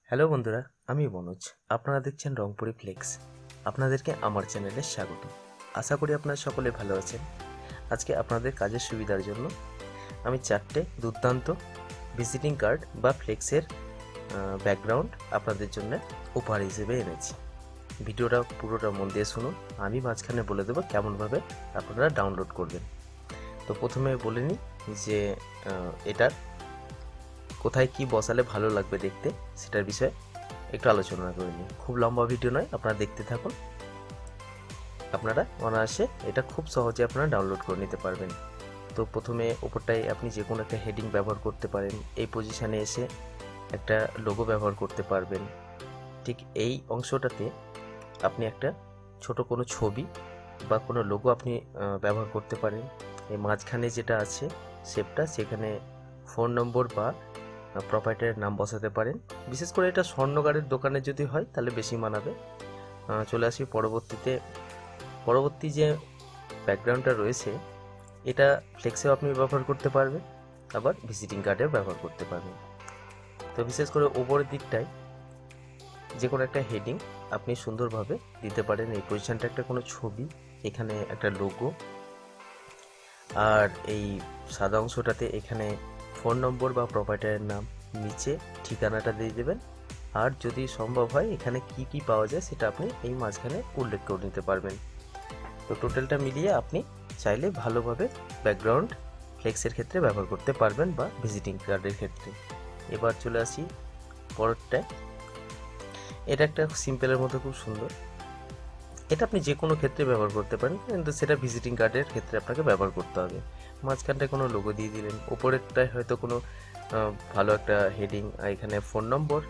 Hello বন্ধুরা, আমি মনোজ। আপনারা দেখছেন রংপুরি ফ্লেক্স। আপনাদেরকে আমার চ্যানেলে স্বাগত। আশা করি আপনারা সকলে ভালো আছেন। আজকে আপনাদের কাজের সুবিধার জন্য আমি 4টে দুর্দান্ত ভিজিটিং কার্ড বা ফ্লেক্সের ব্যাকগ্রাউন্ড আপনাদের জন্য উপহার হিসেবে এনেছি। ভিডিওটা পুরোটা মন দিয়ে শুনুন। আমি মাঝখানে বলে দেবো কেমনভাবে আপনারা ডাউনলোড করবেন। তো প্রথমে বলে নিই যে এটার কোথায় কি বসালে ভালো লাগবে দেখতে, সেটার বিষয়ে একটু আলোচনা করে নিই। খুব লম্বা ভিডিও নয়, আপনারা দেখতে থাকুন। আপনারা অনায়াসে এটা খুব সহজে আপনারা ডাউনলোড করে নিতে পারবেন। তো প্রথমে ওপরটায় আপনি যে কোনো একটা হেডিং ব্যবহার করতে পারেন। এই পজিশানে এসে একটা লোগো ব্যবহার করতে পারবেন। ঠিক এই অংশটাতে আপনি একটা ছোট কোনো ছবি বা কোনো লোগো আপনি ব্যবহার করতে পারেন। এই মাঝখানে যেটা আছে শেপটা, সেখানে ফোন নম্বর বা প্রোপাইটারের নাম বসাতে পারেন। বিশেষ করে এটা স্বর্ণকারের দোকানে যদি হয় তাহলে বেশি মানাবে। চলে আসি পরবর্তী যে ব্যাকগ্রাউন্ডটা রয়েছে, এটা ফ্লেক্সেও আপনি ব্যবহার করতে পারবেন, আবার ভিজিটিং কার্ডেও ব্যবহার করতে পারবেন। তো বিশেষ করে ওপরের দিকটায় যে কোনো একটা হেডিং আপনি সুন্দরভাবে দিতে পারেন। এই পজিশনটা একটা কোনো ছবি, এখানে একটা লোগো, আর এই সাদা অংশটাতে এখানে ফোন নম্বর বা প্রোপাইটারের নাম, নিচে ঠিকানাটা দিয়ে দেবেন। আর যদি সম্ভব হয় এখানে কি কি পাওয়া যায় সেটা আপনি এই মাঝখানে উল্লেখ করে নিতে পারবেন। তো টোটালটা মিলিয়ে আপনি চাইলে ভালোভাবে ব্যাকগ্রাউন্ড ফ্লেক্সের ক্ষেত্রে ব্যবহার করতে পারবেন বা ভিজিটিং কার্ডের ক্ষেত্রে। এবার চলে আসি পরেরটায়। এটা একটা সিম্পলের মধ্যে খুব সুন্দর। এটা আপনি যে কোনো ক্ষেত্রে ব্যবহার করতে পারেন, কিন্তু সেটা ভিজিটিং কার্ডের ক্ষেত্রে আপনাকে ব্যবহার করতে হবে। মাঝখানটায় কোনো লোগো দিয়ে দিলেন, ওপরেরটায় হয়তো কোনো ভালো একটা হেডিং, এখানে ফোন নম্বর,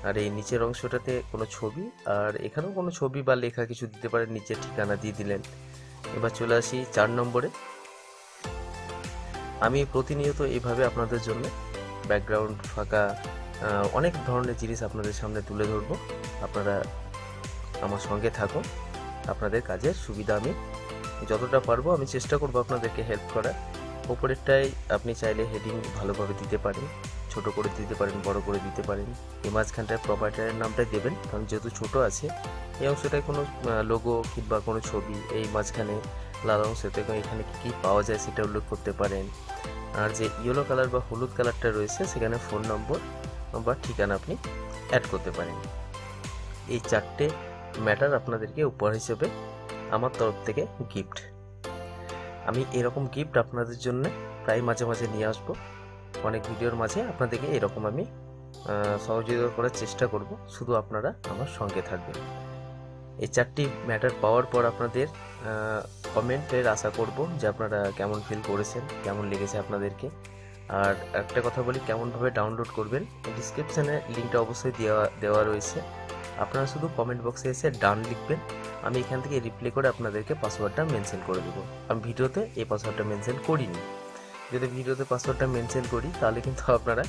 আর এই নিচের অংশটাতে কোনো ছবি, আর এখানেও কোনো ছবি বা লেখা কিছু দিতে পারেন, নিচের ঠিকানা দিয়ে দিলেন। এবার চলে আসি 4 নম্বরে। আমি প্রতিনিয়ত এইভাবে আপনাদের জন্য ব্যাকগ্রাউন্ড ফাঁকা অনেক ধরনের জিনিস আপনাদের সামনে তুলে ধরবো। আপনারা আমার সঙ্গে থাকুন। আপনাদের কাজের সুবিধা আমি যতটা পারবো আমি চেষ্টা করবো আপনাদেরকে হেল্প করার। ওপরেরটাই আপনি চাইলে হেডিং ভালোভাবে দিতে পারেন, ছোট করে দিতে পারেন, বড় করে দিতে পারেন। এই মাঝখানটায় প্রোপাইটারের নামটাই দেবেন, কারণ যেহেতু ছোট আছে এই অংশটায় কোনো লোগো কিংবা কোনো ছবি, এই মাঝখানে লাল অংশতে এখানে কী কী পাওয়া যায় সেটা উল্লেখ করতে পারেন। আর যে ইয়েলো কালার বা হলুদ কালারটা রয়েছে সেখানে ফোন নম্বর বা ঠিকানা আপনি অ্যাড করতে পারেন। এই 4টে ম্যাটার আপনাদেরকে উপহার হিসেবে আমার তরফ থেকে গিফট। আমি এরকম গিফট আপনাদের জন্য প্রায় মাঝে মাঝে নিয়ে আসবো। অনেক ভিডিওর মাঝে আপনাদেরকে এরকম আমি সহযোগিতা করার চেষ্টা করব, শুধু আপনারা আমার সঙ্গে থাকবেন। এই 4টি ম্যাটার পাওয়ার পর আপনাদের কমেন্টের আশা করব যে আপনারা কেমন ফিল করেছেন, কেমন লেগেছে আপনাদেরকে। আর একটা কথা বলি, কেমনভাবে ডাউনলোড করবেন, ডিসক্রিপশানে লিঙ্কটা অবশ্যই দেওয়া রয়েছে। আপনারা শুধু কমেন্ট বক্সে এসে ডান লিখবেন, আমি এখান থেকে রিপ্লাই করে আপনাদেরকে পাসওয়ার্ডটা মেনশন করে দেবো। আমি ভিডিওতে এই পাসওয়ার্ডটা মেনশন করিনি। যদি ভিডিওতে পাসওয়ার্ডটা মেনশন করি তাহলে কিন্তু আপনারা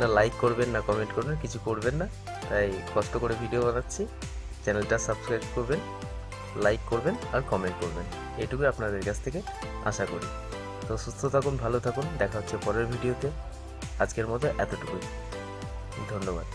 না লাইক করবেন, না কমেন্ট করবেন, কিছু করবেন না। তাই কষ্ট করে ভিডিও বানাচ্ছি। চ্যানেলটা সাবস্ক্রাইব করবেন, লাইক করবেন আর কমেন্ট করবেন, এটুকুই আপনাদের কাছ থেকে আশা করি। তো সুস্থ থাকুন, ভালো থাকুন, দেখা হচ্ছে পরের ভিডিওতে। আজকের মতো এতটুকুই, ধন্যবাদ।